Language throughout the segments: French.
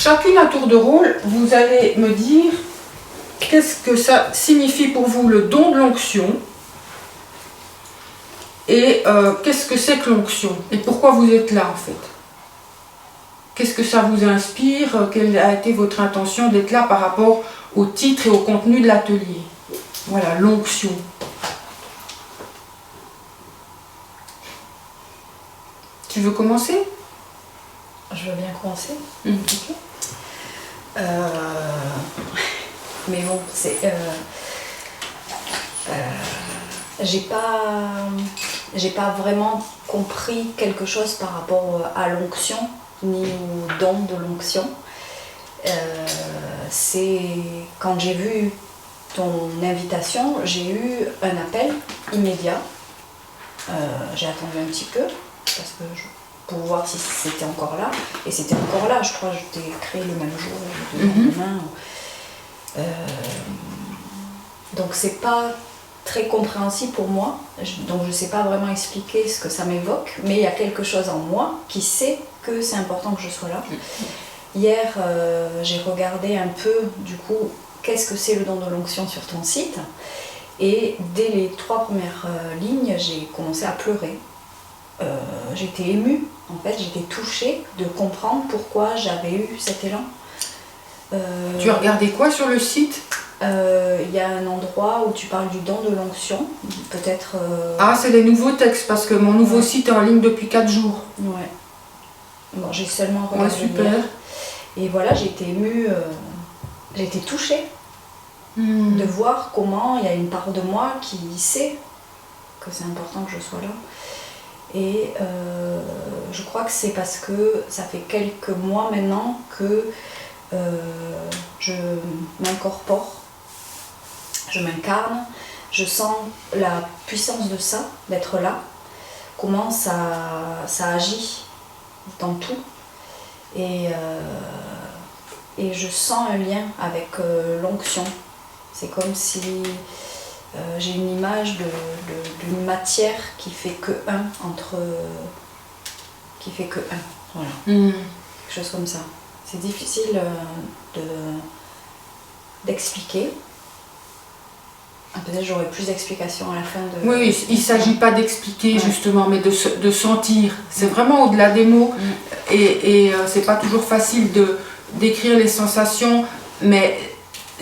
chacune à tour de rôle, vous allez me dire qu'est-ce que ça signifie pour vous le don de l'onction et qu'est-ce que c'est que l'onction et pourquoi vous êtes là en fait. Qu'est-ce que ça vous inspire? Quelle a été votre intention d'être là par rapport au titre et au contenu de l'atelier? Voilà, l'onction. Tu veux commencer? Je veux bien commencer. Ok. Mais bon, c'est... j'ai pas vraiment compris quelque chose par rapport à l'onction, ni au don de l'onction. C'est quand j'ai vu ton invitation, j'ai eu un appel immédiat. J'ai attendu un petit peu parce que pour voir si c'était encore là, et c'était encore là. Je crois que je t'ai créé le même jour, le lendemain. Donc c'est pas très compréhensible pour moi, donc je sais pas vraiment expliquer ce que ça m'évoque, mais il y a quelque chose en moi qui sait que c'est important que je sois là. Hier, j'ai regardé un peu, du coup, qu'est-ce que c'est le don de l'onction sur ton site, et dès les 3 premières lignes, j'ai commencé à pleurer. J'étais émue, en fait, j'étais touchée de comprendre pourquoi j'avais eu cet élan. Tu as regardé quoi sur le site? Il y a un endroit où tu parles du don de l'onction, peut-être... Ah, c'est les nouveaux textes, parce que mon nouveau site est en ligne depuis 4 jours. Ouais. Bon, j'ai seulement regardé super. hier. Et voilà, j'ai été émue, j'ai été touchée de voir comment il y a une part de moi qui sait que c'est important que je sois là. Et je crois que c'est parce que ça fait quelques mois maintenant que je m'incorpore, je m'incarne, je sens la puissance de ça, d'être là, comment ça agit dans tout. Et je sens un lien avec l'onction. C'est comme si j'ai une image d'une matière qui fait que un entre... qui fait que un, voilà. Quelque chose comme ça. C'est difficile d'expliquer. Peut-être j'aurai plus d'explications à la fin de... Oui, il ne s'agit pas d'expliquer justement, mais de sentir. C'est vraiment au-delà des mots. Et c'est pas toujours facile d'écrire les sensations, mais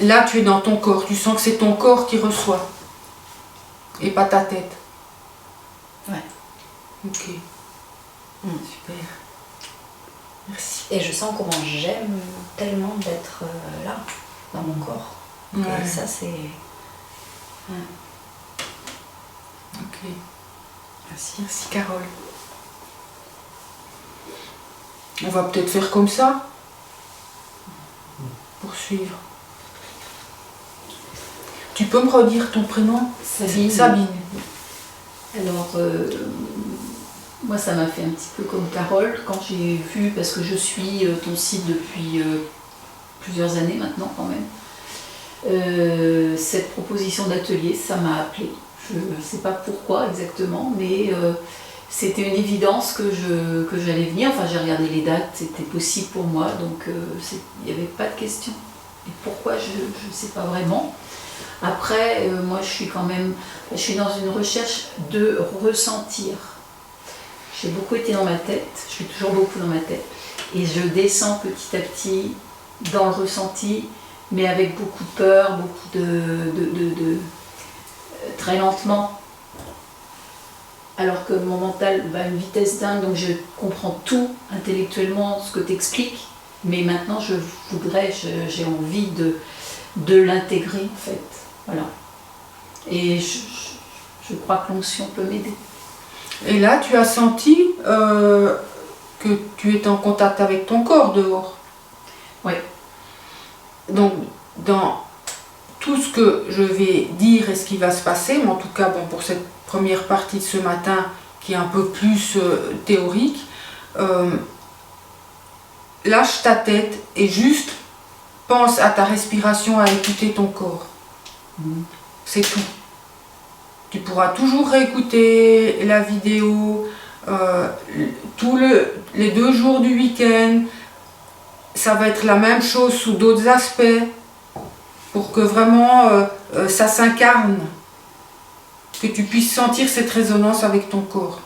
là tu es dans ton corps. Tu sens que c'est ton corps qui reçoit et pas ta tête. Ouais. Ok. Super. Merci. Et je sens comment j'aime tellement d'être là, dans mon corps. Et ça c'est... Ok. Merci Carole. On va peut-être faire comme ça. Poursuivre. Tu peux me redire ton prénom? Sabine. Sabine. Alors, moi ça m'a fait un petit peu comme Carole quand j'ai vu, parce que je suis ton site depuis plusieurs années maintenant quand même. Cette proposition d'atelier, ça m'a appelée. Je ne sais pas pourquoi exactement, mais c'était une évidence que j'allais venir. Enfin, j'ai regardé les dates, c'était possible pour moi, donc il n'y avait pas de question. Et pourquoi, je ne sais pas vraiment. Après, moi, je suis dans une recherche de ressentir. J'ai beaucoup été dans ma tête, je suis toujours beaucoup dans ma tête, et je descends petit à petit dans le ressenti, mais avec beaucoup de peur, beaucoup de très lentement. Alors que mon mental va à une vitesse dingue, donc je comprends tout intellectuellement, ce que tu expliques, mais maintenant j'ai envie de l'intégrer en fait. Voilà. Et je crois que l'onction peut m'aider. Et là, tu as senti que tu étais en contact avec ton corps dehors. Oui. Donc, dans tout ce que je vais dire et ce qui va se passer, mais en tout cas, bon, pour cette première partie de ce matin qui est un peu plus théorique, lâche ta tête et juste pense à ta respiration, à écouter ton corps. C'est tout. Tu pourras toujours réécouter la vidéo les 2 jours du week-end. ça va être la même chose sous d'autres aspects, pour que vraiment ça s'incarne, que tu puisses sentir cette résonance avec ton corps.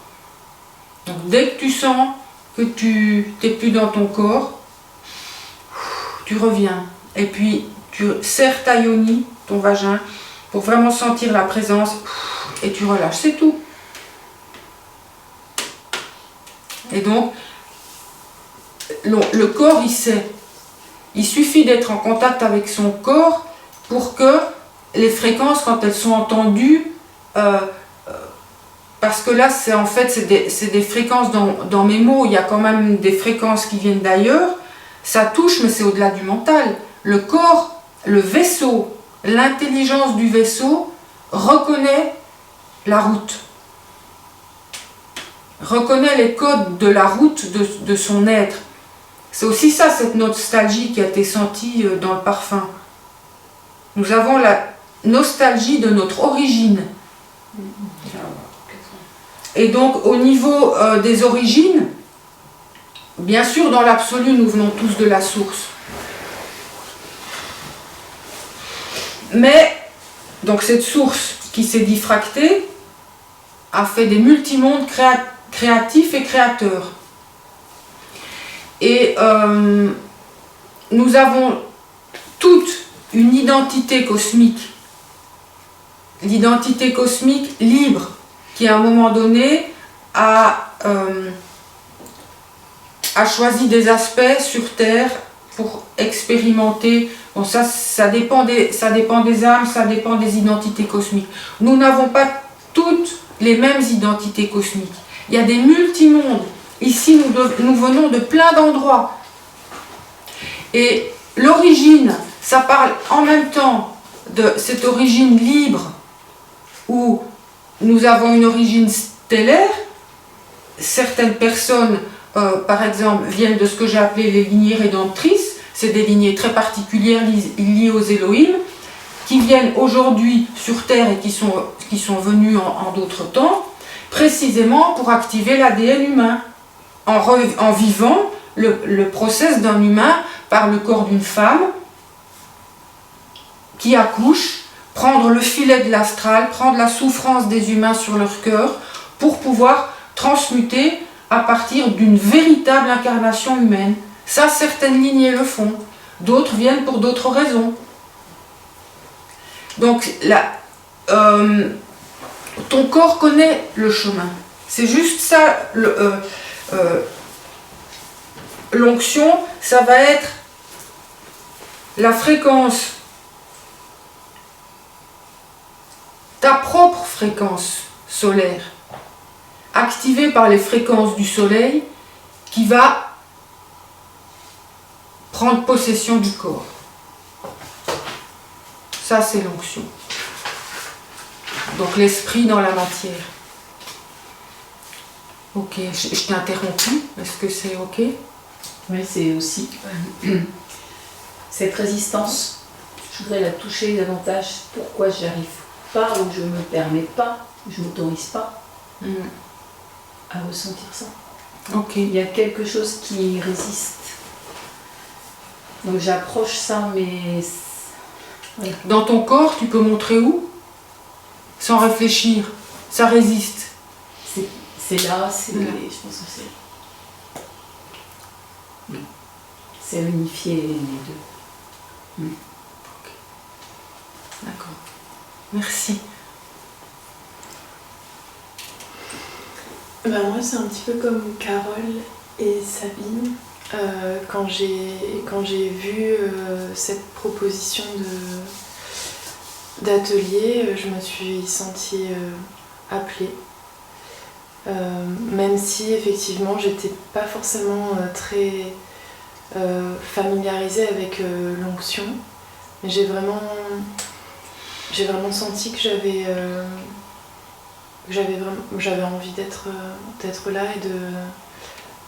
Donc dès que tu sens que tu n'es plus dans ton corps, tu reviens. Et puis tu serres ta yoni, ton vagin, pour vraiment sentir la présence, et tu relâches, c'est tout. Et donc, le corps, il sait. Il suffit d'être en contact avec son corps pour que les fréquences, quand elles sont entendues, parce que là, c'est en fait, c'est des fréquences dans mes mots, il y a quand même des fréquences qui viennent d'ailleurs, ça touche, mais c'est au-delà du mental. Le corps, le vaisseau, l'intelligence du vaisseau reconnaît la route, reconnaît les codes de la route de son être. C'est aussi ça, cette nostalgie qui a été sentie dans le parfum. Nous avons la nostalgie de notre origine. Et donc, au niveau des origines, bien sûr, dans l'absolu, nous venons tous de la source. Mais, donc cette source qui s'est diffractée a fait des multimondes créatifs et créateurs. Et nous avons toute une identité cosmique. L'identité cosmique libre, qui à un moment donné a choisi des aspects sur Terre pour expérimenter. Bon, ça dépend des âmes, ça dépend des identités cosmiques. Nous n'avons pas toutes les mêmes identités cosmiques. Il y a des multimondes. Ici, nous venons de plein d'endroits. Et l'origine, ça parle en même temps de cette origine libre où nous avons une origine stellaire. Certaines personnes, par exemple, viennent de ce que j'ai appelé les lignées rédemptrices. C'est des lignées très particulières liées aux Elohim, qui viennent aujourd'hui sur Terre et qui sont venues en d'autres temps, précisément pour activer l'ADN humain, en vivant le process d'un humain par le corps d'une femme qui accouche, prendre le filet de l'astral, prendre la souffrance des humains sur leur cœur pour pouvoir transmuter à partir d'une véritable incarnation humaine. Ça, certaines lignées le font, d'autres viennent pour d'autres raisons. Donc, ton corps connaît le chemin. C'est juste ça, l'onction, ça va être la fréquence, ta propre fréquence solaire, activée par les fréquences du soleil, qui va prendre possession du corps. Ça, c'est l'onction. Donc l'esprit dans la matière. Ok, je t'ai interrompu. Est-ce que c'est ok? Oui, c'est aussi cette résistance. Je voudrais la toucher davantage. Pourquoi j'y arrive pas ou je me permets pas, je m'autorise pas à ressentir ça. Ok. Il y a quelque chose qui résiste. Donc j'approche ça, mais voilà. Dans ton corps, tu peux montrer où? Sans réfléchir. Ça résiste. C'est là, c'est là. Je pense que c'est unifier les deux. Ok. D'accord. Merci. Ben moi, c'est un petit peu comme Carole et Sabine. Quand j'ai vu cette proposition d'atelier, je me suis sentie appelée. Même si effectivement j'étais pas forcément très familiarisée avec l'onction, mais j'ai vraiment senti que j'avais envie d'être là et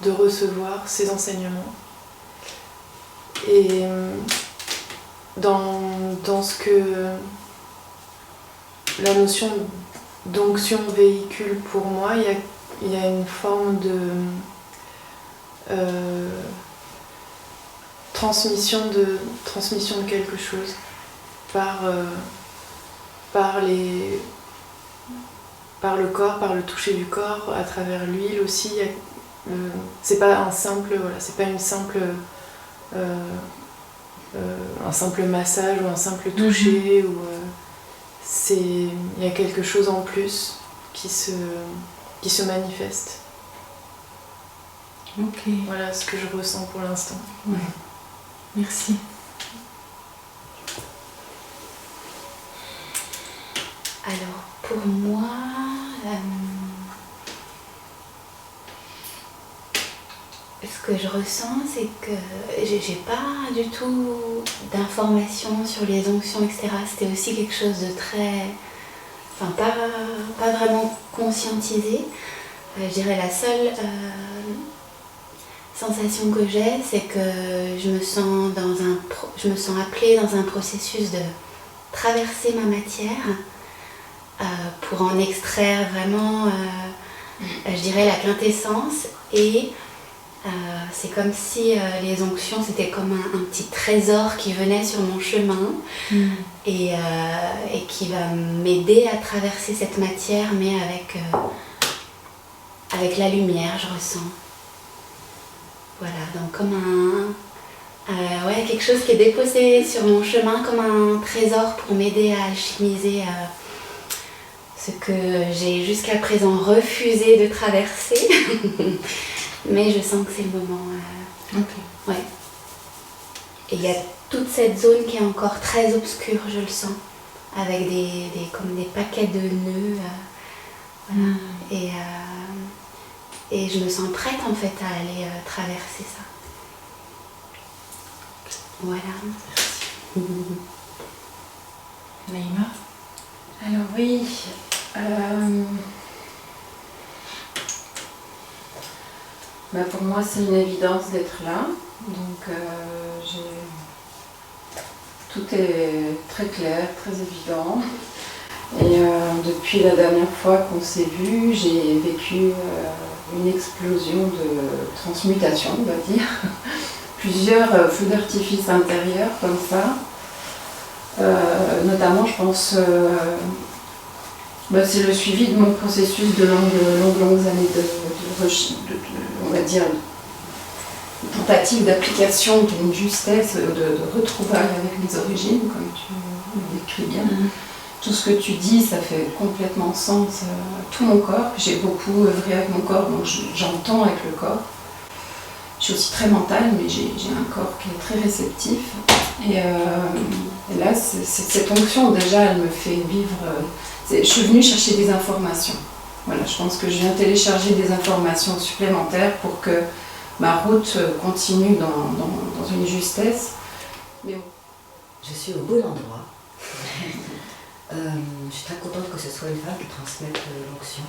de recevoir ces enseignements. Et dans ce que la notion d'onction véhicule pour moi, il y a une forme transmission de quelque chose par le corps, par le toucher du corps, à travers l'huile aussi. C'est pas un simple massage ou un simple toucher, il y a quelque chose en plus qui se manifeste. Ok. Voilà ce que je ressens pour l'instant. Ouais. Merci. Alors pour moi, ce que je ressens, c'est que j'ai pas du tout d'informations sur les onctions, etc. C'était aussi quelque chose de très... Enfin, pas vraiment conscientisé. Je dirais la seule sensation que j'ai, c'est que je me sens appelée dans un processus de traverser ma matière pour en extraire vraiment, je dirais, la quintessence. Et c'est comme si les onctions, c'était comme un petit trésor qui venait sur mon chemin et qui va m'aider à traverser cette matière, mais avec la lumière, je ressens. Voilà, donc comme quelque chose qui est déposé sur mon chemin, comme un trésor pour m'aider à alchimiser ce que j'ai jusqu'à présent refusé de traverser. Mais je sens que c'est le moment. Ouais. Et il y a toute cette zone qui est encore très obscure, je le sens, avec comme des paquets de nœuds. Voilà. Et je me sens prête en fait à aller traverser ça. Voilà. Naïma? Alors oui, pour moi c'est une évidence d'être là, donc tout est très clair, très évident. Et depuis la dernière fois qu'on s'est vu, j'ai vécu une explosion de transmutation, on va dire. Plusieurs feux d'artifice intérieurs comme ça. Notamment, je pense, c'est le suivi de mon processus de longues années on va dire, de tentative d'application d'une justesse, de retrouvailles avec les origines, comme tu le décris bien. Tout ce que tu dis, ça fait complètement sens. Tout mon corps, j'ai beaucoup œuvré avec mon corps, donc j'entends avec le corps. Je suis aussi très mentale, mais j'ai un corps qui est très réceptif. Et là, cette onction, déjà, elle me fait vivre... je suis venue chercher des informations. Voilà, je pense que je viens télécharger des informations supplémentaires pour que ma route continue dans une justesse. Mais... Je suis au bon endroit. Je suis très contente que ce soit une femme qui transmette l'onction.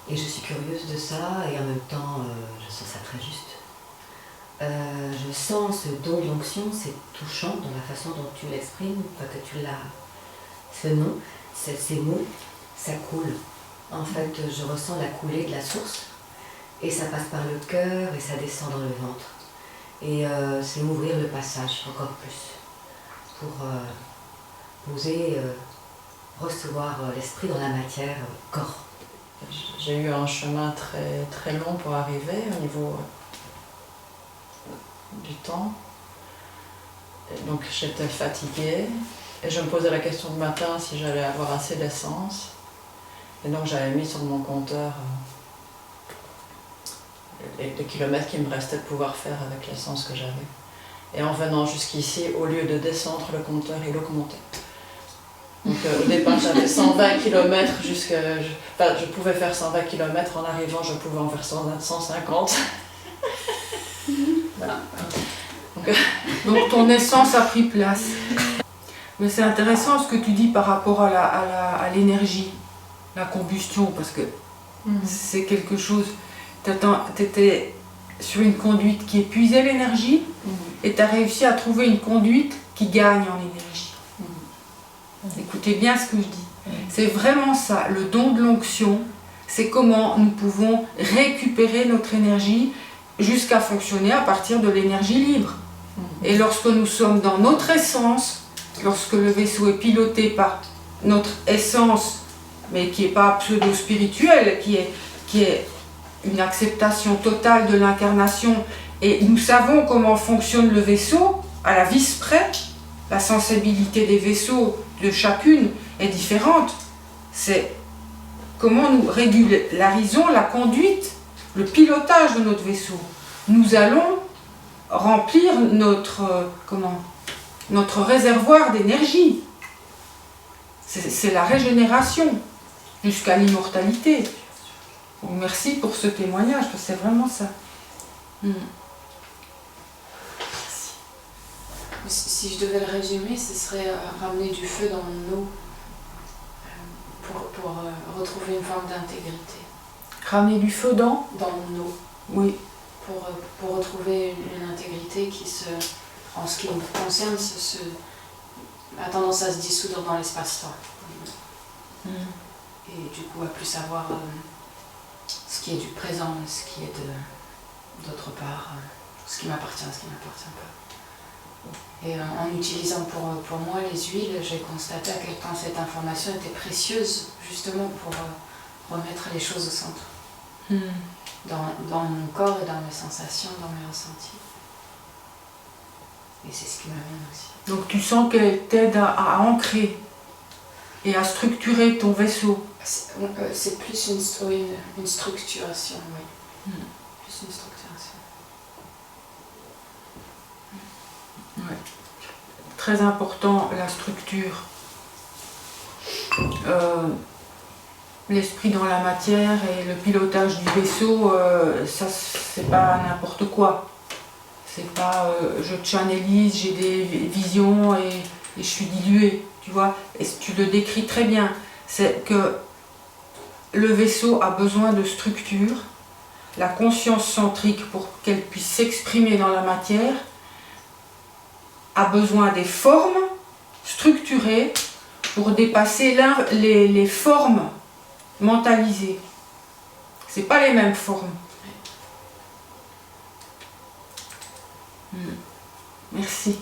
Et je suis curieuse de ça et en même temps je sens ça très juste. Je sens ce don de l'onction, c'est touchant dans la façon dont tu l'exprimes, que tu l'as, ce nom, ces mots, ça coule. En fait, je ressens la coulée de la source et ça passe par le cœur et ça descend dans le ventre. Et c'est ouvrir le passage encore plus pour oser recevoir l'esprit dans la matière, corps. J'ai eu un chemin très, très long pour arriver au niveau du temps. Et donc j'étais fatiguée et je me posais la question le matin si j'allais avoir assez d'essence. Et donc j'avais mis sur mon compteur les kilomètres qu'il me restait de pouvoir faire avec l'essence que j'avais. Et en venant jusqu'ici, au lieu de descendre le compteur, il augmentait. Donc au départ j'avais 120 km je pouvais faire 120 km, en arrivant je pouvais en faire 150. Voilà. Donc ton essence a pris place. Mais c'est intéressant ce que tu dis par rapport à l'énergie, la combustion, parce que c'est quelque chose... Tu étais sur une conduite qui épuisait l'énergie et tu as réussi à trouver une conduite qui gagne en énergie. Écoutez bien ce que je dis. C'est vraiment ça, le don de l'onction, c'est comment nous pouvons récupérer notre énergie jusqu'à fonctionner à partir de l'énergie libre. Et lorsque nous sommes dans notre essence, lorsque le vaisseau est piloté par notre essence, mais qui n'est pas pseudo-spirituelle, qui est une acceptation totale de l'incarnation, et nous savons comment fonctionne le vaisseau, à la vis près, la sensibilité des vaisseaux de chacune est différente. C'est comment nous régularisons la conduite, le pilotage de notre vaisseau. Nous allons remplir notre réservoir d'énergie. C'est la régénération jusqu'à l'immortalité. Donc, merci pour ce témoignage, parce que c'est vraiment ça. Si je devais le résumer, ce serait ramener du feu dans nous pour retrouver une forme d'intégrité. Ramener du feu dans nous. Oui. Pour retrouver une intégrité qui, en ce qui me concerne, a tendance à se dissoudre dans l'espace-temps. Et du coup, à plus savoir ce qui est du présent, ce qui est d'autre part, ce qui m'appartient, ce qui ne m'appartient pas. Et en utilisant pour moi les huiles, j'ai constaté à quel point cette information était précieuse, justement pour remettre les choses au centre. Dans mon corps et dans mes sensations, dans mes ressentis. Et c'est ce qui m'amène aussi. Donc tu sens qu'elle t'aide à ancrer et à structurer ton vaisseau. C'est plus une structuration, oui. Plus une structuration. Ouais. Très important, la structure. L'esprit dans la matière et le pilotage du vaisseau, ça c'est pas n'importe quoi. C'est pas je channelise, j'ai des visions et je suis diluée, tu vois. Et tu le décris très bien. C'est que le vaisseau a besoin de structure, la conscience centrique pour qu'elle puisse s'exprimer dans la matière a besoin des formes structurées pour dépasser les formes mentalisées. C'est pas les mêmes formes. Merci.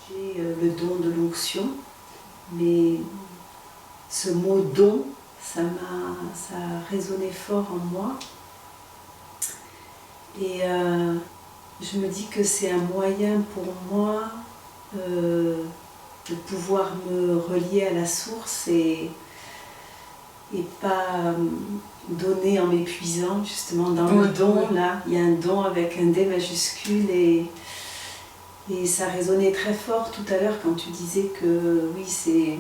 J'ai le don de l'onction, mais ce mot don, ça a résonné fort en moi. Et je me dis que c'est un moyen pour moi de pouvoir me relier à la source et pas donner en m'épuisant. Justement, dans le don, là, il y a un don avec un D majuscule et ça résonnait très fort tout à l'heure quand tu disais que oui, c'est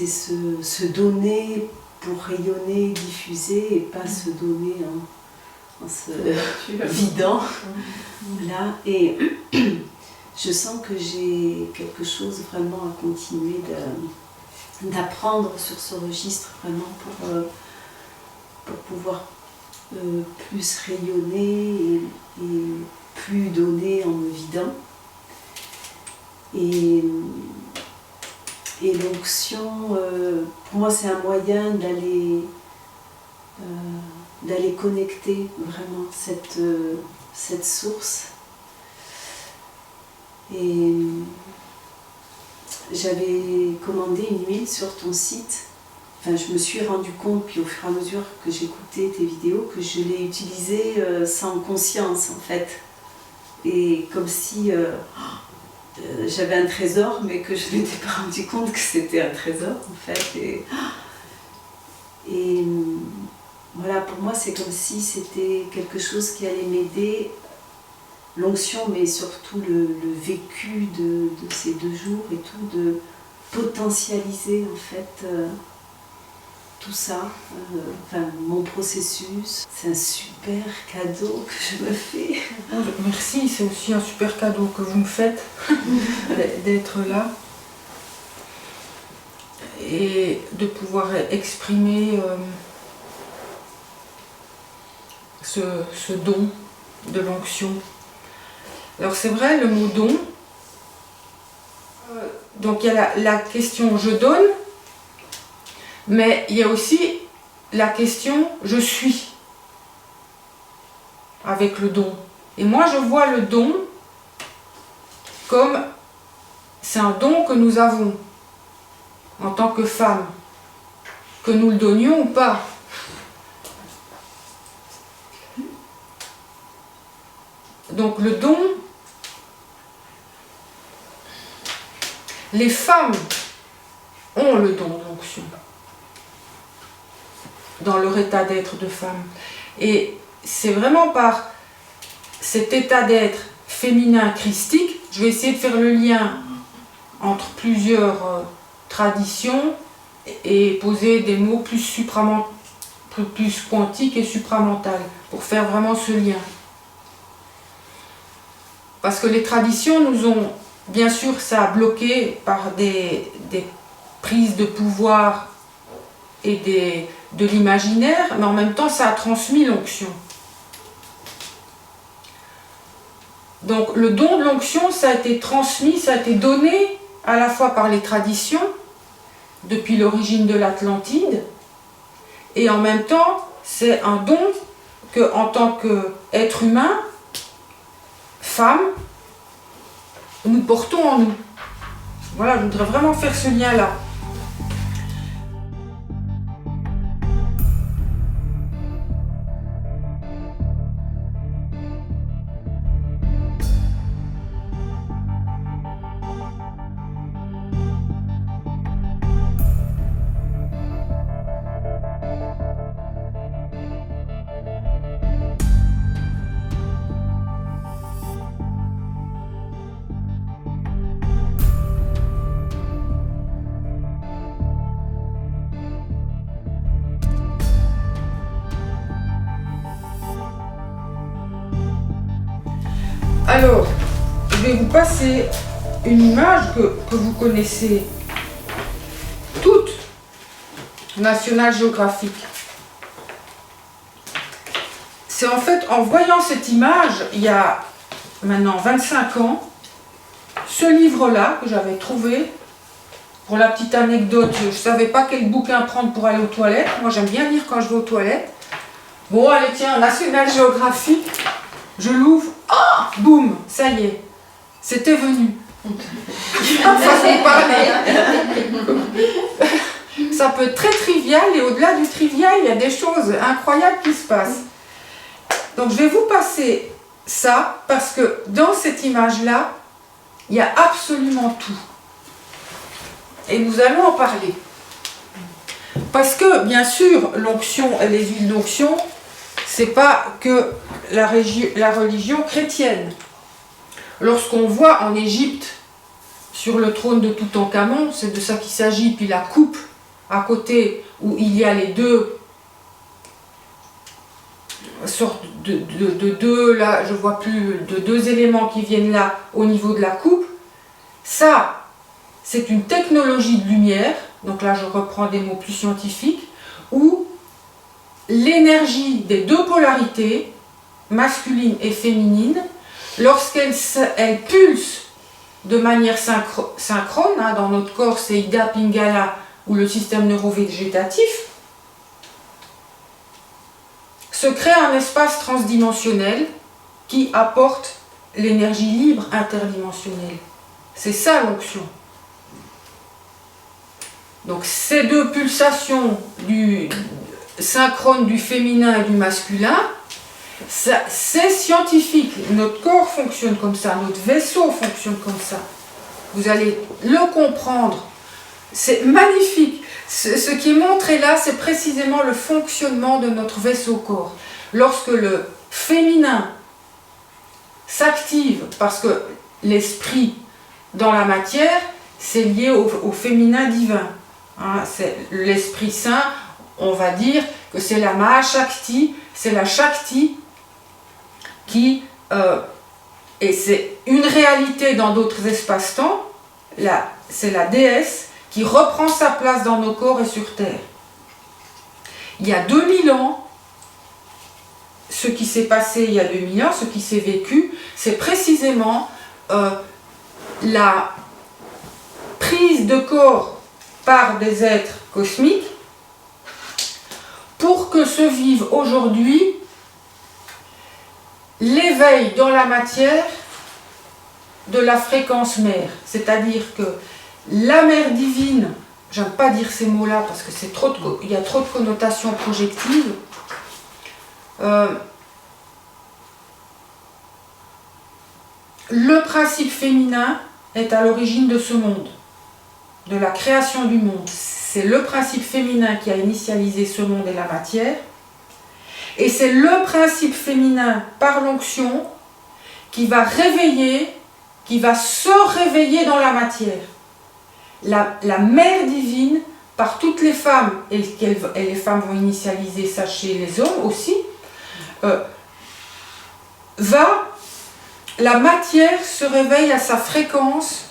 se donner pour rayonner, diffuser et pas se donner en se vidant. Là, et je sens que j'ai quelque chose vraiment à continuer d'apprendre sur ce registre, vraiment pour pouvoir plus rayonner et plus donner en me vidant. Et l'onction, pour moi, c'est un moyen d'aller connecter vraiment cette source. Et j'avais commandé une huile sur ton site. Enfin, je me suis rendu compte, puis au fur et à mesure que j'écoutais tes vidéos, que je l'ai utilisée sans conscience en fait. Et comme si j'avais un trésor, mais que je ne m'étais pas rendu compte que c'était un trésor en fait. Et voilà, pour moi, c'est comme si c'était quelque chose qui allait m'aider, l'onction, mais surtout le vécu de ces 2 jours et tout, de potentialiser en fait tout ça, mon processus. C'est un super cadeau que je me fais. Merci, c'est aussi un super cadeau que vous me faites d'être là et de pouvoir exprimer ce don de l'onction. Alors c'est vrai, le mot don, donc il y a la question je donne, mais il y a aussi la question je suis avec le don. Et moi je vois le don comme c'est un don que nous avons en tant que femmes, que nous le donnions ou pas. Donc le don, les femmes ont le don d'onction dans leur état d'être de femme. Et c'est vraiment par cet état d'être féminin christique, je vais essayer de faire le lien entre plusieurs traditions et poser des mots plus quantiques et supramentales pour faire vraiment ce lien. Parce que les traditions nous ont, bien sûr, ça a bloqué par des prises de pouvoir et de l'imaginaire, mais en même temps, ça a transmis l'onction. Donc le don de l'onction, ça a été transmis, ça a été donné à la fois par les traditions, depuis l'origine de l'Atlantide, et en même temps, c'est un don que, en tant qu'être humain, femme, nous portons en nous. Voilà, je voudrais vraiment faire ce lien-là. Alors, je vais vous passer une image que vous connaissez toutes, National Geographic. C'est en fait en voyant cette image, il y a maintenant 25 ans, ce livre-là que j'avais trouvé, pour la petite anecdote, je ne savais pas quel bouquin prendre pour aller aux toilettes. Moi, j'aime bien lire quand je vais aux toilettes. Bon, allez, tiens, National Geographic. Je l'ouvre, ah, boum, ça y est, c'était venu. Façon de parler. Ça peut être très trivial et au-delà du trivial, il y a des choses incroyables qui se passent. Donc je vais vous passer ça parce que dans cette image-là, il y a absolument tout. Et nous allons en parler. Parce que, bien sûr, l'onction et les huiles d'onction, c'est pas que la religion chrétienne. Lorsqu'on voit en Égypte, sur le trône de Toutankhamon, c'est de ça qu'il s'agit, puis la coupe à côté où il y a les deux sortes de deux, là, je vois plus, de deux éléments qui viennent là au niveau de la coupe, ça, c'est une technologie de lumière, donc là je reprends des mots plus scientifiques, où l'énergie des deux polarités, masculine et féminine, lorsqu'elle pulse de manière synchrone, hein, dans notre corps c'est Ida Pingala ou le système neurovégétatif, se crée un espace transdimensionnel qui apporte l'énergie libre interdimensionnelle. C'est ça l'onction. Donc ces deux pulsations synchrone du féminin et du masculin, c'est scientifique. Notre corps fonctionne comme ça, notre vaisseau fonctionne comme ça. Vous allez le comprendre. C'est magnifique. Ce qui est montré là, c'est précisément le fonctionnement de notre vaisseau-corps. Lorsque le féminin s'active, parce que l'esprit dans la matière, c'est lié au féminin divin. Hein, c'est l'Esprit Saint, on va dire que c'est la Mahashakti, c'est la Shakti qui, et c'est une réalité dans d'autres espaces-temps, c'est la déesse qui reprend sa place dans nos corps et sur Terre. Il y a 2000 ans, ce qui s'est passé il y a 2000 ans, ce qui s'est vécu, c'est précisément la prise de corps par des êtres cosmiques pour que se vive aujourd'hui l'éveil dans la matière de la fréquence mère. C'est-à-dire que la mère divine, j'aime pas dire ces mots-là parce que il y a trop de connotations projectives. Le principe féminin est à l'origine de ce monde, de la création du monde. C'est le principe féminin qui a initialisé ce monde et la matière. Et c'est le principe féminin par l'onction qui va réveiller, qui va se réveiller dans la matière. La mère divine, par toutes les femmes, et les femmes vont initialiser ça chez les hommes aussi, la matière se réveille à sa fréquence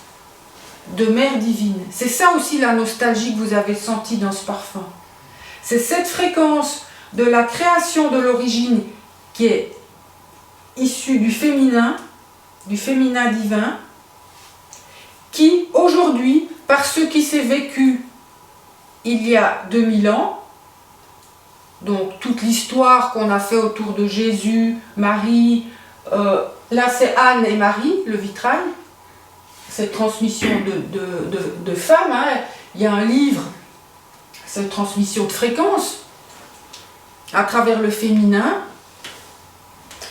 de mère divine. C'est ça aussi la nostalgie que vous avez sentie dans ce parfum. C'est cette fréquence de la création de l'origine qui est issue du féminin divin, qui aujourd'hui, par ce qui s'est vécu il y a 2000 ans, donc toute l'histoire qu'on a fait autour de Jésus, Marie, là c'est Anne et Marie, le vitrail, cette transmission de femmes, hein. Il y a un livre, cette transmission de fréquences à travers le féminin,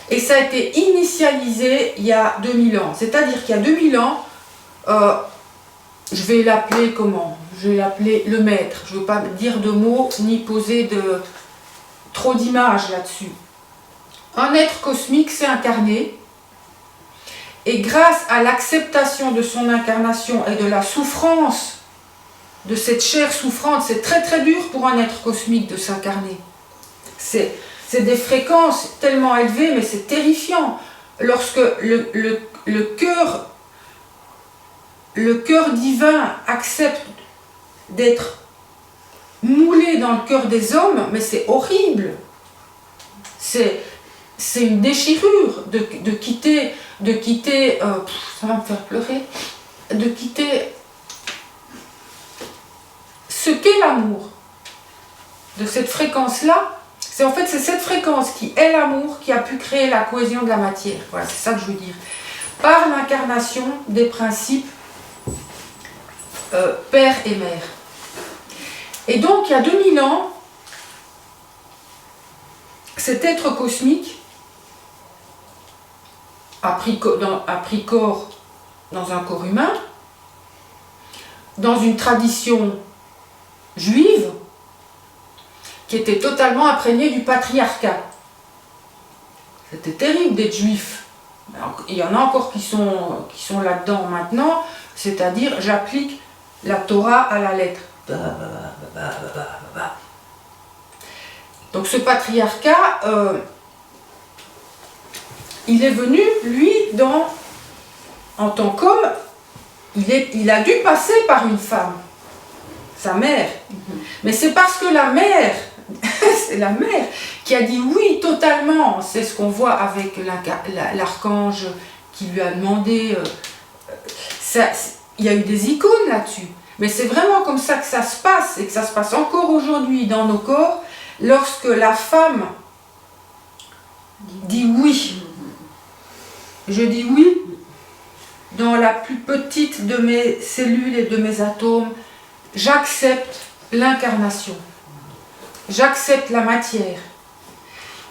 et ça a été initialisé il y a 2000 ans. C'est-à-dire qu'il y a 2000 ans, je vais l'appeler comment? Je vais l'appeler le maître. Je ne veux pas dire de mots ni poser trop d'images là-dessus. Un être cosmique s'est incarné, et grâce à l'acceptation de son incarnation et de la souffrance, de cette chair souffrante, c'est très très dur pour un être cosmique de s'incarner. C'est des fréquences tellement élevées, mais c'est terrifiant. Lorsque le cœur divin accepte d'être moulé dans le cœur des hommes, mais c'est horrible. C'est une déchirure de quitter, ça va me faire pleurer, de quitter ce qu'est l'amour. De cette fréquence-là, c'est cette fréquence qui est l'amour qui a pu créer la cohésion de la matière. Voilà, c'est ça que je veux dire. Par l'incarnation des principes père et mère. Et donc, il y a 2000 ans, cet être cosmique a pris corps dans un corps humain, dans une tradition juive qui était totalement imprégnée du patriarcat. C'était terrible d'être juif. Alors, il y en a encore qui sont là-dedans maintenant, c'est-à-dire j'applique la Torah à la lettre. Donc ce patriarcat, il est venu, lui, en tant qu'homme, il a dû passer par une femme, sa mère. Mais c'est parce que la mère, c'est la mère qui a dit oui totalement. C'est ce qu'on voit avec l'archange qui lui a demandé. Il y a eu des icônes là-dessus. Mais c'est vraiment comme ça que ça se passe, et que ça se passe encore aujourd'hui dans nos corps, lorsque la femme dit oui. Je dis oui dans la plus petite de mes cellules et de mes atomes. J'accepte l'incarnation. J'accepte la matière.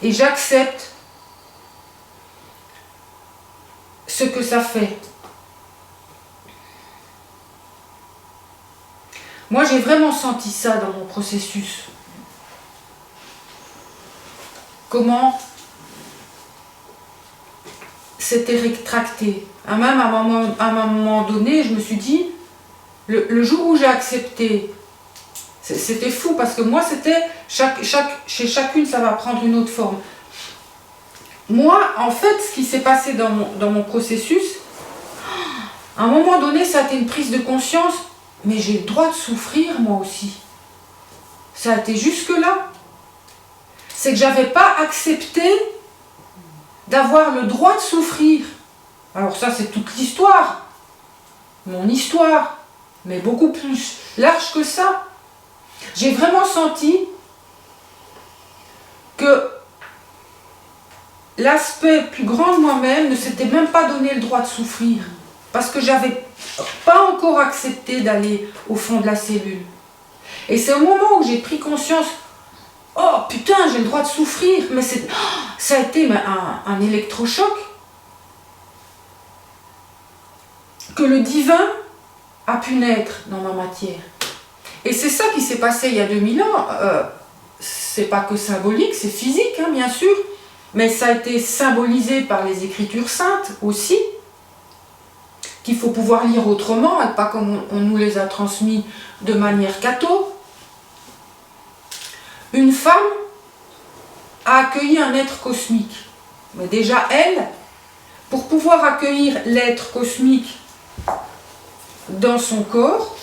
Et j'accepte ce que ça fait. Moi, j'ai vraiment senti ça dans mon processus. Comment c'était rétracté. Même à un moment donné, je me suis dit, le jour où j'ai accepté, c'était fou parce que moi, c'était, chez chacune, ça va prendre une autre forme. Moi, en fait, ce qui s'est passé dans mon processus, à un moment donné, ça a été une prise de conscience. Mais j'ai le droit de souffrir, moi aussi. Ça a été jusque-là. C'est que j'avais pas accepté d'avoir le droit de souffrir. Alors ça, c'est toute l'histoire. Mon histoire. Mais beaucoup plus large que ça. J'ai vraiment senti que l'aspect plus grand de moi-même ne s'était même pas donné le droit de souffrir. parce que j'avais pas encore accepté d'aller au fond de la cellule. Et c'est au moment où j'ai pris conscience, oh putain, j'ai le droit de souffrir, mais ça a été un électrochoc, que le divin a pu naître dans ma matière. Et c'est ça qui s'est passé il y a 2000 ans. C'est pas que symbolique, c'est physique, hein, bien sûr, mais ça a été symbolisé par les Écritures saintes aussi, qu'il faut pouvoir lire autrement, et pas comme on nous les a transmis de manière catho. Une femme a accueilli un être cosmique. Mais déjà, elle, pour pouvoir accueillir l'être cosmique dans son corps,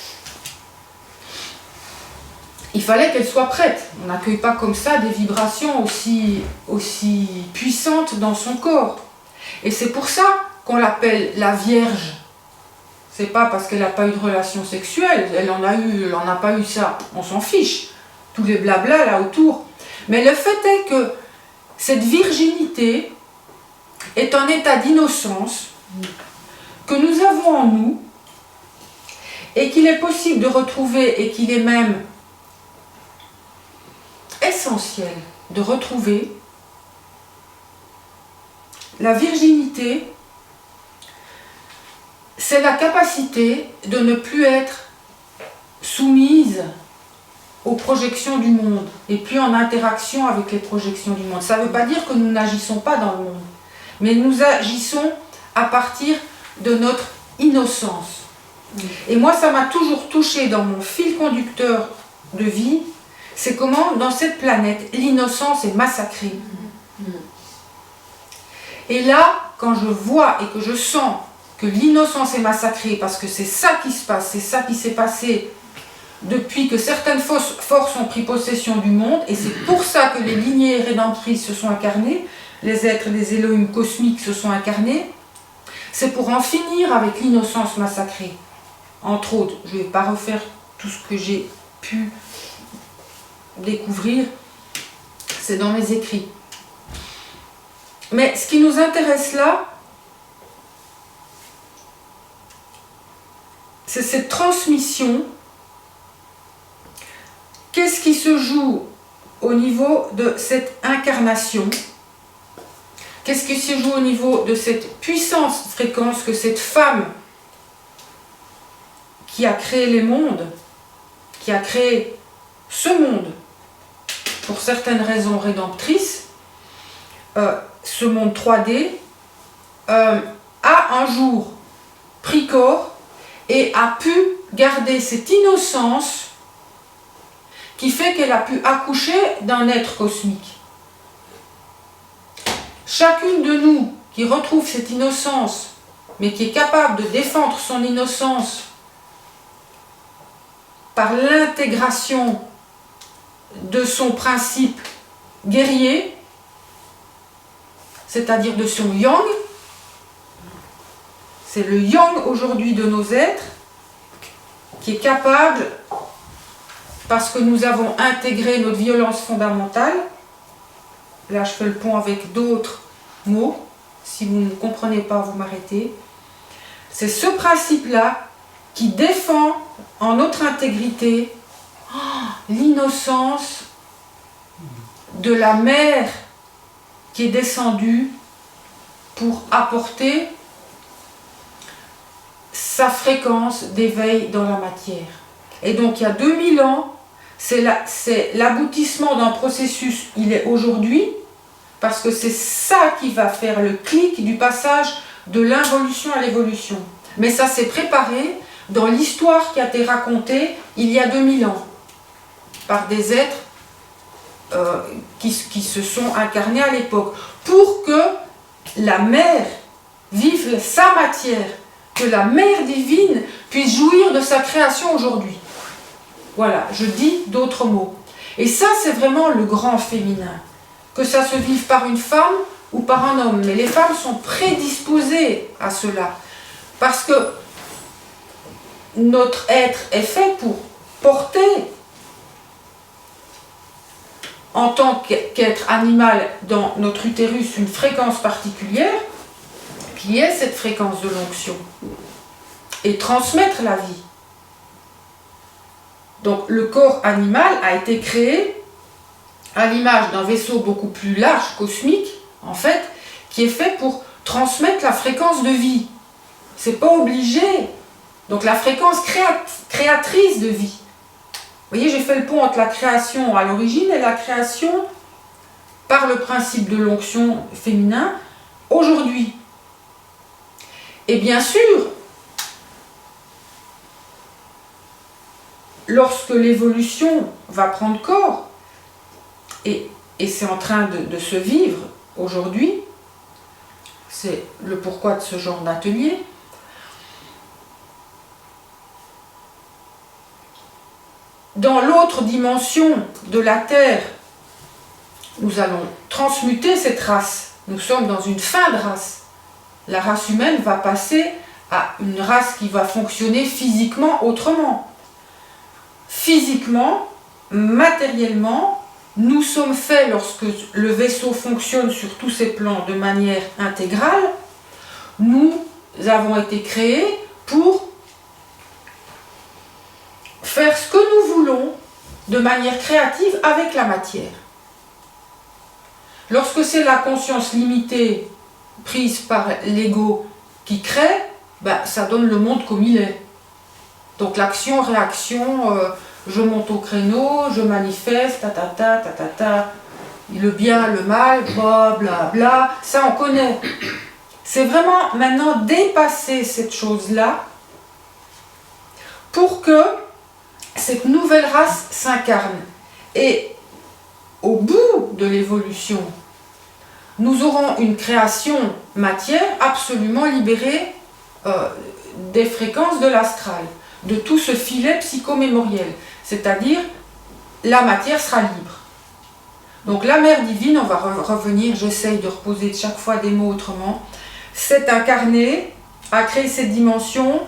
il fallait qu'elle soit prête. On n'accueille pas comme ça des vibrations aussi puissantes dans son corps. Et c'est pour ça qu'on l'appelle la Vierge. C'est pas parce qu'elle n'a pas eu de relation sexuelle, elle en a pas eu ça, on s'en fiche. Tous les blabla là autour. Mais le fait est que cette virginité est un état d'innocence que nous avons en nous et qu'il est possible de retrouver et qu'il est même essentiel de retrouver. La virginité, c'est la capacité de ne plus être soumise aux projections du monde et plus en interaction avec les projections du monde. Ça ne veut pas dire que nous n'agissons pas dans le monde, mais nous agissons à partir de notre innocence. Et moi, ça m'a toujours touchée dans mon fil conducteur de vie, c'est comment dans cette planète, l'innocence est massacrée. Et là, quand je vois et que je sens que l'innocence est massacrée, parce que c'est ça qui se passe, c'est ça qui s'est passé depuis que certaines forces ont pris possession du monde, et c'est pour ça que les lignées rédemptrices se sont incarnées, les êtres des Elohim cosmiques se sont incarnés, c'est pour en finir avec l'innocence massacrée. Entre autres, je ne vais pas refaire tout ce que j'ai pu découvrir, c'est dans mes écrits. Mais ce qui nous intéresse là, c'est cette transmission. Qu'est-ce qui se joue au niveau de cette incarnation? Qu'est-ce qui se joue au niveau de cette puissance fréquence que cette femme qui a créé les mondes, qui a créé ce monde, pour certaines raisons rédemptrices, ce monde 3D, a un jour pris corps et a pu garder cette innocence qui fait qu'elle a pu accoucher d'un être cosmique. Chacune de nous qui retrouve cette innocence, mais qui est capable de défendre son innocence par l'intégration de son principe guerrier, c'est-à-dire de son yang, c'est le yang aujourd'hui de nos êtres, qui est capable, parce que nous avons intégré notre violence fondamentale, là je fais le pont avec d'autres mots, si vous ne comprenez pas, vous m'arrêtez, c'est ce principe-là qui défend en notre intégrité l'innocence de la mère qui est descendue pour apporter sa fréquence d'éveil dans la matière. Et donc il y a 2000 ans, c'est l'aboutissement d'un processus, il est aujourd'hui, parce que c'est ça qui va faire le clic du passage de l'involution à l'évolution. Mais ça s'est préparé dans l'histoire qui a été racontée il y a 2000 ans, par des êtres qui se sont incarnés à l'époque, pour que la mère vive sa matière, que la mère divine puisse jouir de sa création aujourd'hui. Voilà, je dis d'autres mots. Et ça, c'est vraiment le grand féminin. Que ça se vive par une femme ou par un homme. Mais les femmes sont prédisposées à cela. Parce que notre être est fait pour porter, en tant qu'être animal dans notre utérus, une fréquence particulière, qui est cette fréquence de l'onction. et transmettre la vie. Donc le corps animal a été créé à l'image d'un vaisseau beaucoup plus large, cosmique, en fait, qui est fait pour transmettre la fréquence de vie. C'est pas obligé. Donc la fréquence créatrice de vie. Vous voyez, j'ai fait le pont entre la création à l'origine et la création par le principe de l'onction féminin aujourd'hui. Et bien sûr, lorsque l'évolution va prendre corps, et c'est en train de se vivre aujourd'hui, c'est le pourquoi de ce genre d'atelier, dans l'autre dimension de la Terre, nous allons transmuter cette race. Nous sommes dans une fin de race. La race humaine va passer à une race qui va fonctionner physiquement autrement. Physiquement, matériellement, nous sommes faits, lorsque le vaisseau fonctionne sur tous ses plans de manière intégrale, nous avons été créés pour faire ce que nous voulons de manière créative avec la matière. Lorsque c'est la conscience limitée prise par l'ego qui crée, ça donne le monde comme il est. Donc l'action-réaction, je monte au créneau, je manifeste, le bien, le mal, bla, ça on connaît. C'est vraiment maintenant dépasser cette chose-là pour que cette nouvelle race s'incarne. Et au bout de l'évolution, nous aurons une création matière absolument libérée des fréquences de l'astral, de tout ce filet psychomémoriel. C'est-à-dire, la matière sera libre. Donc la mère divine, on va revenir, j'essaye de reposer chaque fois des mots autrement, s'est incarnée, a créé cette dimension.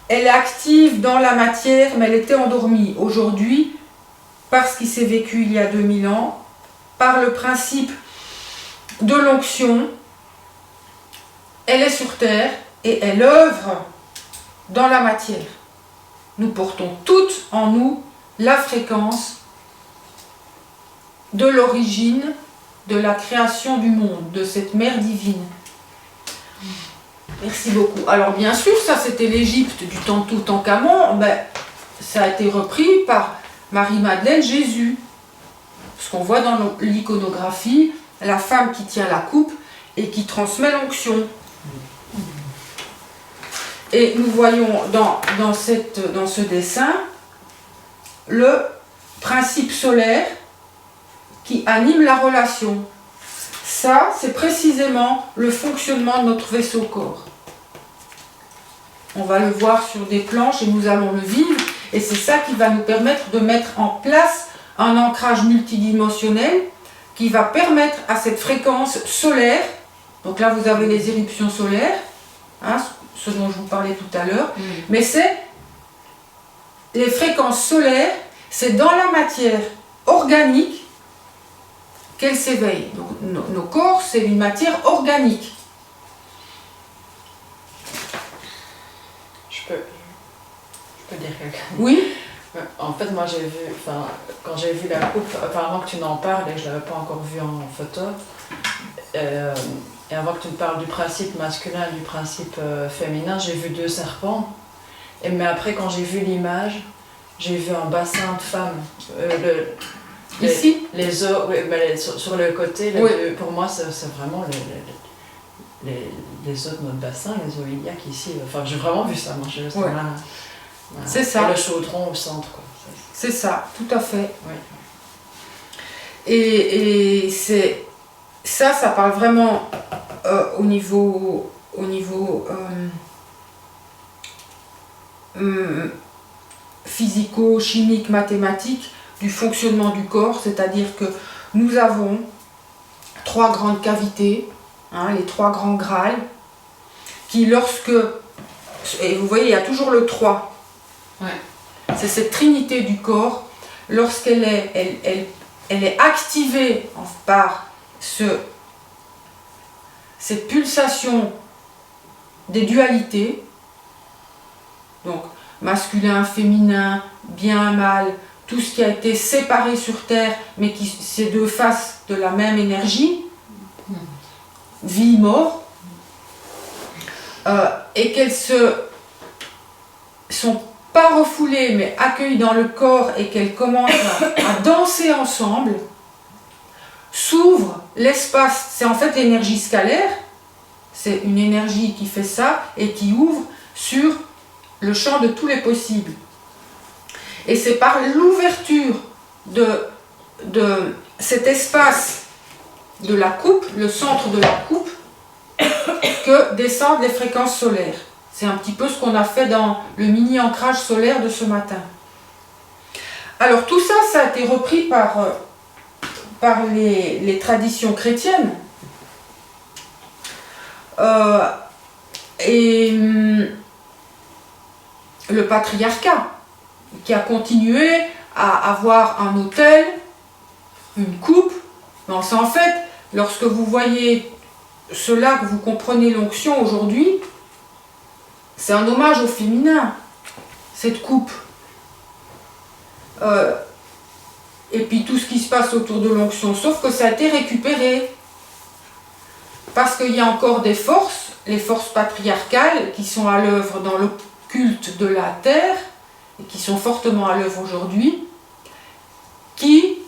Elle est active dans la matière, mais elle était endormie. Aujourd'hui, parce qu'il s'est vécu il y a 2000 ans, par le principe de l'onction, elle est sur Terre et elle œuvre dans la matière. Nous portons toutes en nous la fréquence de l'origine de la création du monde, de cette mère divine. Merci beaucoup. Alors bien sûr, ça c'était l'Égypte du temps de Toutankhamon, ça a été repris par Marie-Madeleine Jésus. Ce qu'on voit dans l'iconographie, la femme qui tient la coupe et qui transmet l'onction. Et nous voyons dans ce dessin le principe solaire qui anime la relation. Ça, c'est précisément le fonctionnement de notre vaisseau-corps. On va le voir sur des planches et nous allons le vivre. Et c'est ça qui va nous permettre de mettre en place un ancrage multidimensionnel qui va permettre à cette fréquence solaire, donc là vous avez les éruptions solaires, ce dont je vous parlais tout à l'heure, mais c'est les fréquences solaires, c'est dans la matière organique qu'elles s'éveillent. Donc nos corps, c'est une matière organique. Je peux dire quelque chose. Oui. En fait, moi j'ai vu, quand j'ai vu la coupe, avant que tu n'en parles, et je ne l'avais pas encore vue en photo, et avant que tu me parles du principe masculin et du principe féminin, j'ai vu 2 serpents. Mais après, quand j'ai vu l'image, j'ai vu un bassin de femmes. Ici les os, oui, mais sur le côté, oui. Pour moi, c'est vraiment les os de notre bassin, les os iliaques ici. Enfin, j'ai vraiment vu ça, moi. C'est ça. Et le chaudron au centre, quoi. C'est ça, tout à fait. Oui. Et c'est ça parle vraiment au niveau physico-chimique, mathématique du fonctionnement du corps, c'est-à-dire que nous avons 3 grandes cavités, les 3 grands grâles, qui lorsque, et vous voyez il y a toujours le 3, c'est cette trinité du corps, lorsqu'elle est activée par cette pulsation des dualités, Donc masculin, féminin, bien, mal, tout ce qui a été séparé sur Terre, mais qui c'est deux faces de la même énergie, vie, mort, et qu'elles sont pas refoulées mais accueillies dans le corps et qu'elles commencent à danser ensemble, s'ouvre l'espace, c'est en fait l'énergie scalaire, c'est une énergie qui fait ça et qui ouvre sur le champ de tous les possibles. Et c'est par l'ouverture de cet espace de la coupe, le centre de la coupe, que descendent les fréquences solaires. C'est un petit peu ce qu'on a fait dans le mini-ancrage solaire de ce matin. Alors tout ça, ça a été repris par les traditions chrétiennes. Et le patriarcat, qui a continué à avoir un autel, une coupe. Mais en fait, lorsque vous voyez cela, que vous comprenez l'onction aujourd'hui, c'est un hommage au féminin, cette coupe. Et puis tout ce qui se passe autour de l'onction, sauf que ça a été récupéré. Parce qu'il y a encore des forces, les forces patriarcales, qui sont à l'œuvre dans le culte de la terre, et qui sont fortement à l'œuvre aujourd'hui, qui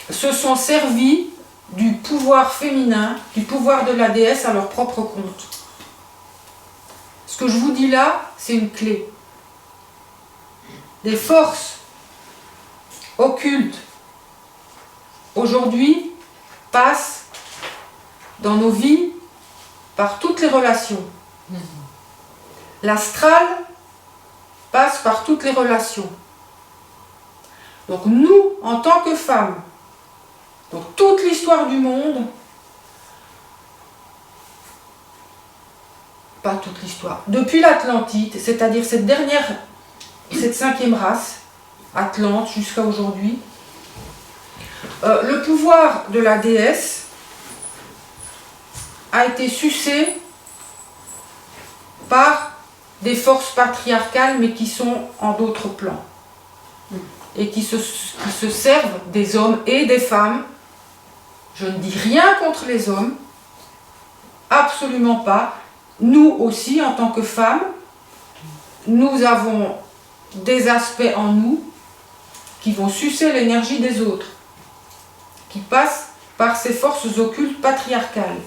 se sont servis du pouvoir féminin, du pouvoir de la déesse à leur propre compte. Ce que je vous dis là, c'est une clé. Des forces occultes, aujourd'hui, passent dans nos vies par toutes les relations. L'astral passe par toutes les relations. Donc nous, en tant que femmes, donc toute l'histoire du monde, pas toute l'histoire, depuis l'Atlantide, c'est-à-dire cette cinquième race, Atlante jusqu'à aujourd'hui, le pouvoir de la déesse a été sucé par des forces patriarcales, mais qui sont en d'autres plans. Et qui se servent des hommes et des femmes. Je ne dis rien contre les hommes, absolument pas. Nous aussi, en tant que femmes, nous avons des aspects en nous qui vont sucer l'énergie des autres, qui passent par ces forces occultes patriarcales.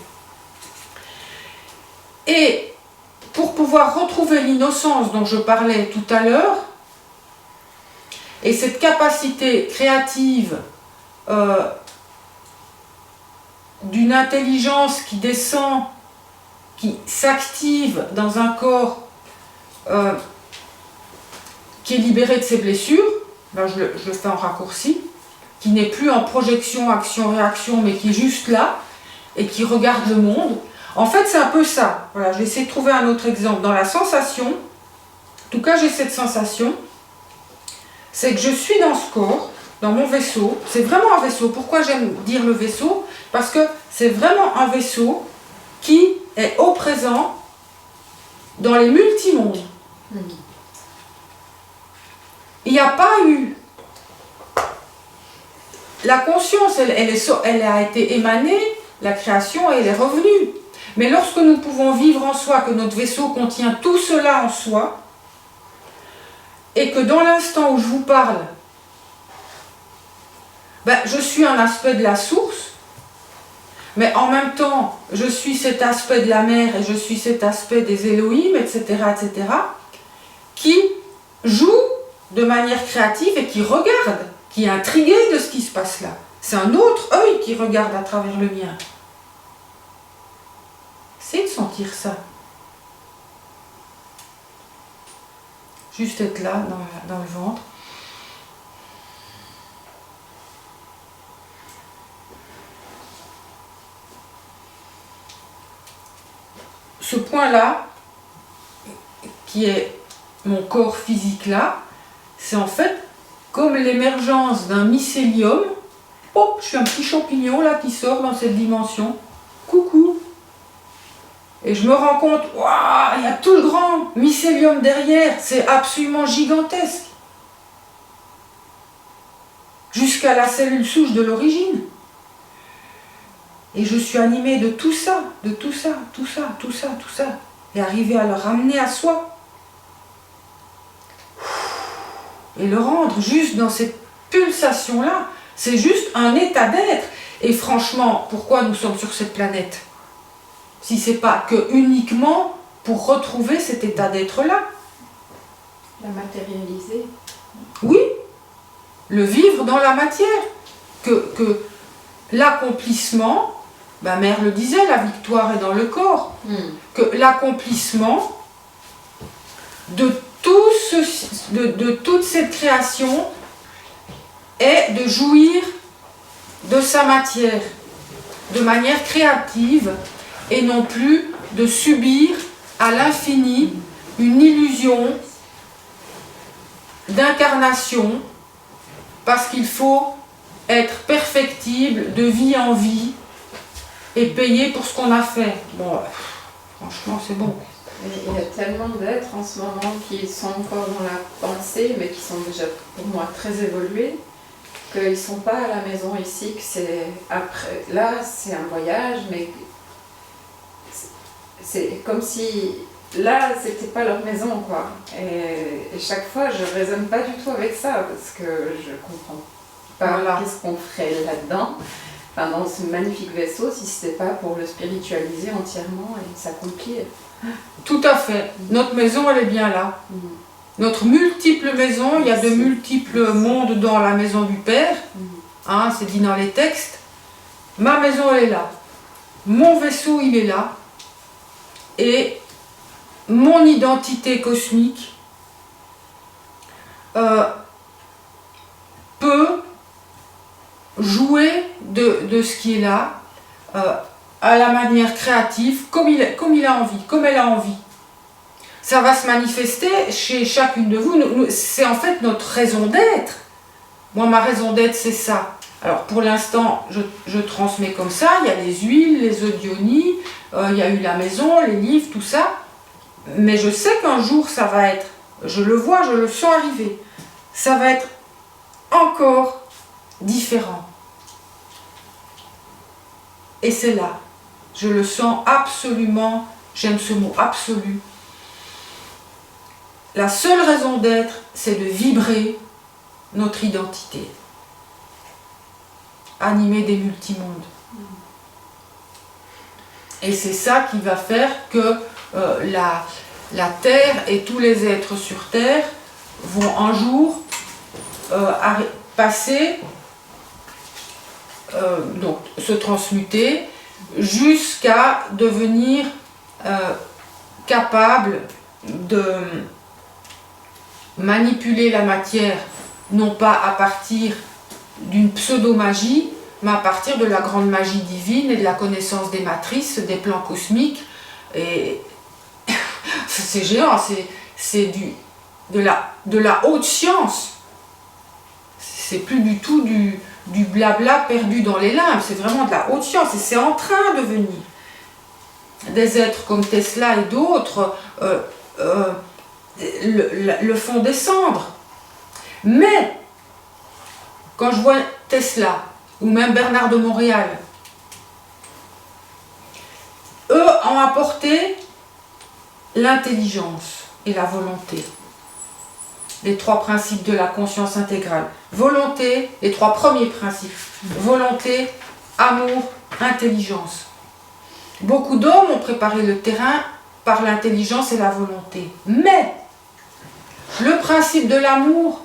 Et pour pouvoir retrouver l'innocence dont je parlais tout à l'heure, et cette capacité créative d'une intelligence qui descend, qui s'active dans un corps qui est libéré de ses blessures, ben je le fais en raccourci, qui n'est plus en projection, action, réaction, mais qui est juste là, et qui regarde le monde. En fait, c'est un peu ça. Voilà, je vais essayer de trouver un autre exemple. Dans la sensation, en tout cas j'ai cette sensation, c'est que je suis dans ce corps, dans mon vaisseau. C'est vraiment un vaisseau. Pourquoi j'aime dire le vaisseau? Parce que c'est vraiment un vaisseau qui est au présent dans les multimondes. Il n'y a pas eu... La conscience, elle a été émanée, la création, elle est revenue. Mais lorsque nous pouvons vivre en soi, que notre vaisseau contient tout cela en soi, et que dans l'instant où je vous parle, ben, je suis un aspect de la source, mais en même temps, je suis cet aspect de la mer et je suis cet aspect des Elohim, etc., etc., qui joue de manière créative et qui regarde, qui est intrigué de ce qui se passe là. C'est un autre œil qui regarde à travers le mien. C'est de sentir ça. Juste être là, dans le ventre. Ce point-là, qui est mon corps physique là, c'est en fait comme l'émergence d'un mycélium. Hop, je suis un petit champignon là qui sort dans cette dimension. Coucou. Et je me rends compte, waouh, y a tout le grand mycélium derrière, c'est absolument gigantesque. Jusqu'à la cellule souche de l'origine. Et je suis animée de tout ça, de tout ça, tout ça, tout ça, tout ça. Et arriver à le ramener à soi. Et le rendre juste dans cette pulsation-là, c'est juste un état d'être. Et franchement, pourquoi nous sommes sur cette planète? Si c'est pas que uniquement pour retrouver cet état d'être-là. La matérialiser. Oui, le vivre dans la matière. Que l'accomplissement, ma mère le disait, la victoire est dans le corps. Que l'accomplissement de toute cette création est de jouir de sa matière de manière créative et non plus de subir à l'infini une illusion d'incarnation parce qu'il faut être perfectible de vie en vie et payer pour ce qu'on a fait. Bon, franchement, c'est bon. Il y a tellement d'êtres en ce moment qui sont encore dans la pensée, mais qui sont déjà pour moi très évolués, qu'ils ne sont pas à la maison ici, que c'est après. Là, c'est un voyage, mais c'est comme si là, c'était pas leur maison, quoi. Et chaque fois, je raisonne pas du tout avec ça, parce que je comprends pas qu'est-ce qu'on ferait là-dedans, enfin, dans ce magnifique vaisseau, si c'était pas pour le spiritualiser entièrement et s'accomplir. Tout à fait. Notre maison, elle est bien là. Notre multiple maison, il y a de multiples mondes dans la maison du Père. Hein, c'est dit dans les textes. Ma maison, elle est là. Mon vaisseau, il est là. Et mon identité cosmique peut jouer de ce qui est là à la manière créative, comme il a envie, comme elle a envie. Ça va se manifester chez chacune de vous. C'est en fait notre raison d'être. Moi, ma raison d'être, c'est ça. Alors, pour l'instant, je transmets comme ça. Il y a les huiles, les audionies, il y a eu la maison, les livres, tout ça. Mais je sais qu'un jour, ça va être, je le vois, je le sens arriver, ça va être encore différent. Et c'est là, je le sens absolument, j'aime ce mot, absolu. La seule raison d'être, c'est de vibrer notre identité, animer des multimondes. Et c'est ça qui va faire que la Terre et tous les êtres sur Terre vont un jour passer, donc se transmuter, jusqu'à devenir capable de manipuler la matière, non pas à partir d'une pseudo-magie, mais à partir de la grande magie divine et de la connaissance des matrices, des plans cosmiques. Et c'est géant, c'est de la haute science. C'est plus du tout du blabla perdu dans les limbes, c'est vraiment de la haute science et c'est en train de venir. Des êtres comme Tesla et d'autres le font descendre. Mais quand je vois Tesla ou même Bernard de Montréal, eux ont apporté l'intelligence et la volonté. Les trois principes de la conscience intégrale. Volonté, les trois premiers principes. Volonté, amour, intelligence. Beaucoup d'hommes ont préparé le terrain par l'intelligence et la volonté. Mais le principe de l'amour,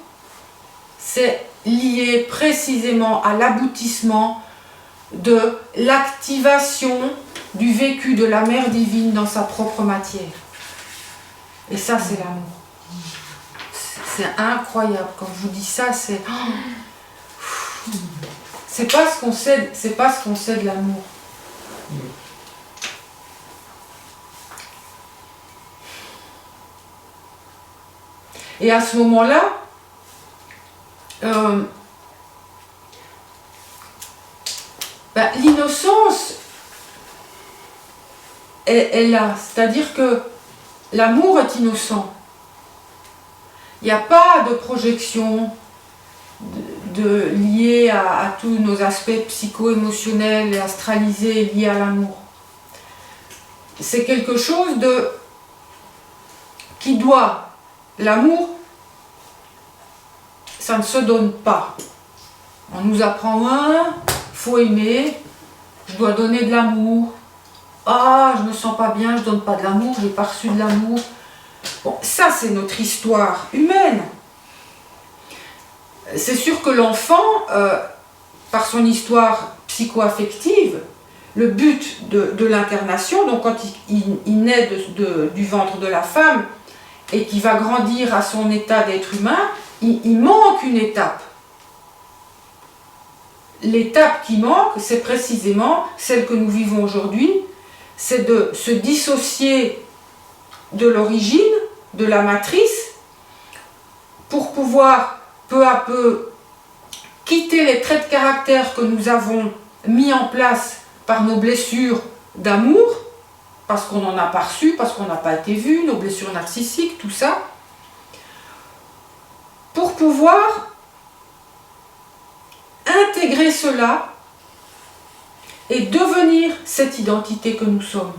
c'est lié précisément à l'aboutissement de l'activation du vécu de la mère divine dans sa propre matière. Et ça, c'est l'amour. C'est incroyable. Quand je vous dis ça, c'est pas ce qu'on sait, c'est pas ce qu'on sait de l'amour. Et à ce moment-là, l'innocence est là. C'est-à-dire que l'amour est innocent. Il n'y a pas de projection liée à tous nos aspects psycho-émotionnels et astralisés liés à l'amour. C'est quelque chose qui doit. L'amour, ça ne se donne pas. On nous apprend, faut aimer, je dois donner de l'amour. Ah, je me sens pas bien, je donne pas de l'amour, j'ai pas reçu de l'amour. Bon, ça c'est notre histoire humaine. C'est sûr que l'enfant, par son histoire psycho-affective, le but de l'incarnation, donc quand il naît du ventre de la femme et qu'il va grandir à son état d'être humain, il manque une étape. L'étape qui manque, c'est précisément celle que nous vivons aujourd'hui, c'est de se dissocier de l'origine, de la matrice, pour pouvoir peu à peu quitter les traits de caractère que nous avons mis en place par nos blessures d'amour, parce qu'on n'en a pas reçu, parce qu'on n'a pas été vu, nos blessures narcissiques, tout ça, pour pouvoir intégrer cela et devenir cette identité que nous sommes.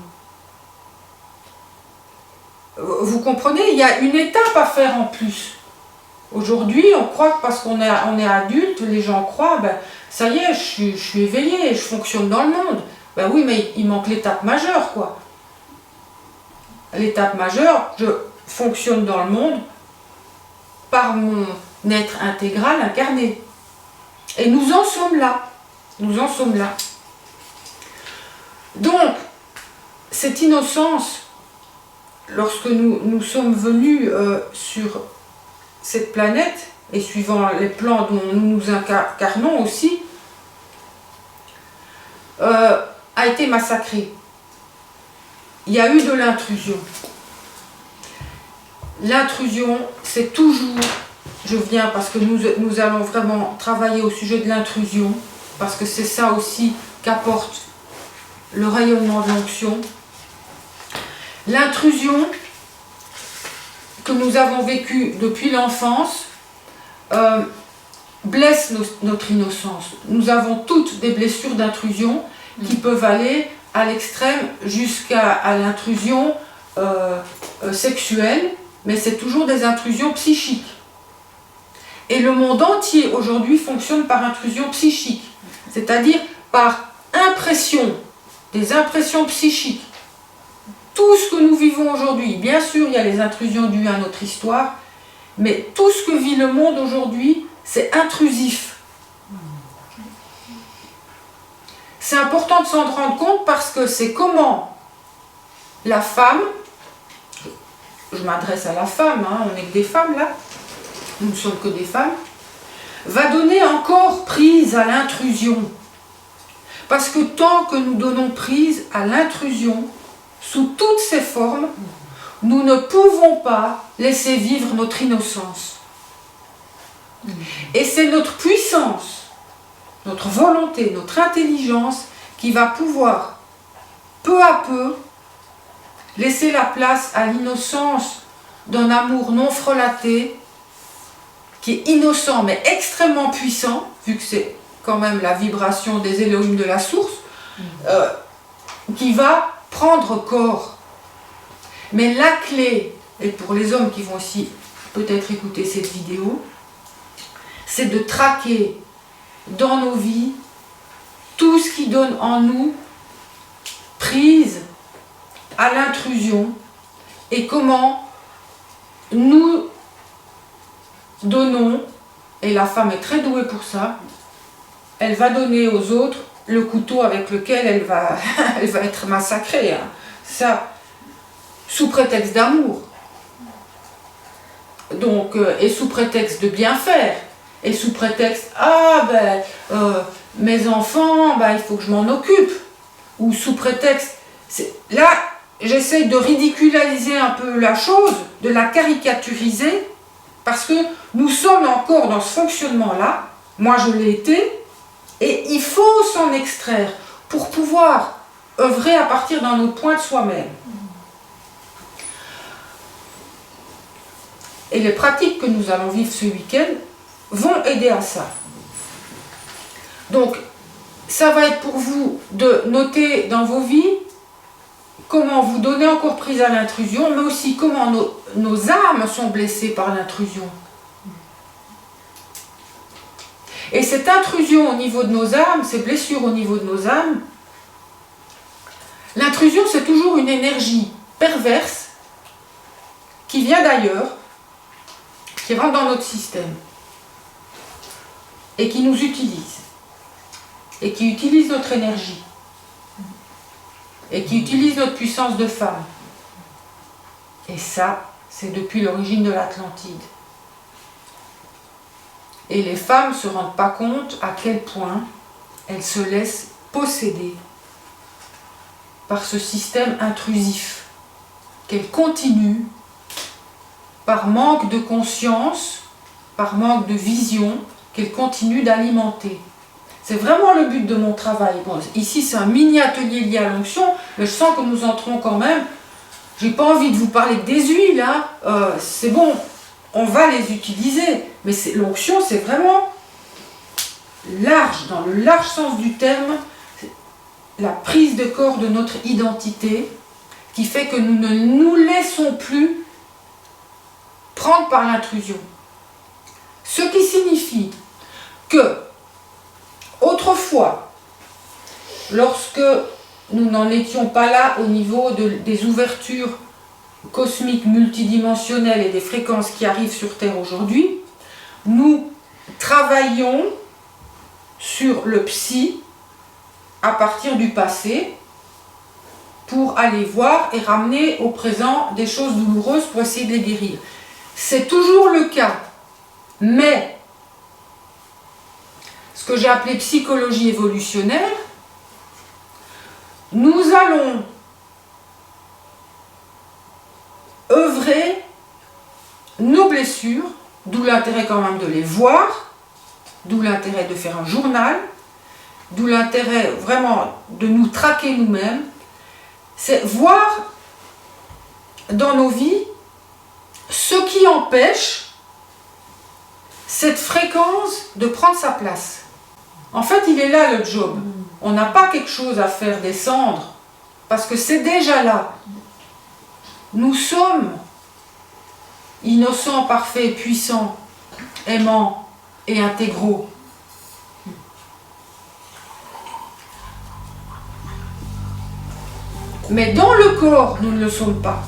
Vous comprenez, il y a une étape à faire en plus. Aujourd'hui, on croit que parce qu'on est adulte, les gens croient, ça y est, je suis éveillé, je fonctionne dans le monde. Ben oui, mais il manque l'étape majeure, quoi. L'étape majeure, je fonctionne dans le monde par mon être intégral incarné. Et nous en sommes là. Nous en sommes là. Donc, cette innocence, lorsque nous sommes venus sur cette planète, et suivant les plans dont nous nous incarnons aussi, a été massacrée. Il y a eu de l'intrusion. L'intrusion, c'est toujours, je viens parce que nous allons vraiment travailler au sujet de l'intrusion, parce que c'est ça aussi qu'apporte le rayonnement de l'onction. L'intrusion que nous avons vécue depuis l'enfance blesse notre innocence. Nous avons toutes des blessures d'intrusion qui peuvent aller à l'extrême jusqu'à l'intrusion sexuelle, mais c'est toujours des intrusions psychiques. Et le monde entier aujourd'hui fonctionne par intrusion psychique, c'est-à-dire par impression, des impressions psychiques. Tout ce que nous vivons aujourd'hui, bien sûr il y a les intrusions dues à notre histoire, mais tout ce que vit le monde aujourd'hui, c'est intrusif. C'est important de s'en rendre compte parce que c'est comment la femme, je m'adresse à la femme, on n'est que des femmes là, nous ne sommes que des femmes, va donner encore prise à l'intrusion. Parce que tant que nous donnons prise à l'intrusion, sous toutes ses formes, nous ne pouvons pas laisser vivre notre innocence. Et c'est notre puissance, notre volonté, notre intelligence qui va pouvoir, peu à peu, laisser la place à l'innocence d'un amour non frelaté, qui est innocent mais extrêmement puissant, vu que c'est quand même la vibration des Elohim de la source, qui va prendre corps. Mais la clé, et pour les hommes qui vont aussi peut-être écouter cette vidéo, c'est de traquer dans nos vies tout ce qui donne en nous prise à l'intrusion et comment nous donnons, et la femme est très douée pour ça, elle va donner aux autres le couteau avec lequel elle va être massacrée. Ça, sous prétexte d'amour. Donc, et sous prétexte de bien faire. Et sous prétexte, mes enfants, il faut que je m'en occupe. Ou sous prétexte, là, j'essaie de ridiculiser un peu la chose, de la caricaturiser, parce que nous sommes encore dans ce fonctionnement-là, moi je l'ai été, et il faut s'en extraire pour pouvoir œuvrer à partir d'un autre point de soi-même. Et les pratiques que nous allons vivre ce week-end vont aider à ça. Donc, ça va être pour vous de noter dans vos vies comment vous donnez encore prise à l'intrusion, mais aussi comment nos âmes sont blessées par l'intrusion. Et cette intrusion au niveau de nos âmes, ces blessures au niveau de nos âmes, l'intrusion, c'est toujours une énergie perverse qui vient d'ailleurs, qui rentre dans notre système et qui nous utilise et qui utilise notre énergie et qui utilise notre puissance de femme. Et ça, c'est depuis l'origine de l'Atlantide. Et les femmes ne se rendent pas compte à quel point elles se laissent posséder par ce système intrusif, qu'elles continuent par manque de conscience, par manque de vision, qu'elles continuent d'alimenter. C'est vraiment le but de mon travail. Bon, ici, c'est un mini atelier lié à l'onction, mais je sens que nous entrons quand même. J'ai pas envie de vous parler que des huiles, hein. C'est bon, on va les utiliser, mais l'onction, c'est vraiment large, dans le large sens du terme, la prise de corps de notre identité, qui fait que nous ne nous laissons plus prendre par l'intrusion. Ce qui signifie que, autrefois, lorsque nous n'en étions pas là au niveau des ouvertures cosmiques multidimensionnelles et des fréquences qui arrivent sur Terre aujourd'hui, nous travaillons sur le psy à partir du passé pour aller voir et ramener au présent des choses douloureuses pour essayer de les guérir. C'est toujours le cas, mais ce que j'ai appelé psychologie évolutionnaire, nous allons œuvrer nos blessures, d'où l'intérêt quand même de les voir, d'où l'intérêt de faire un journal, d'où l'intérêt vraiment de nous traquer nous-mêmes, c'est voir dans nos vies ce qui empêche cette fréquence de prendre sa place. En fait, il est là le job. On n'a pas quelque chose à faire descendre, parce que c'est déjà là. Nous sommes innocents, parfaits, puissants, aimants et intégraux. Mais dans le corps, nous ne le sommes pas.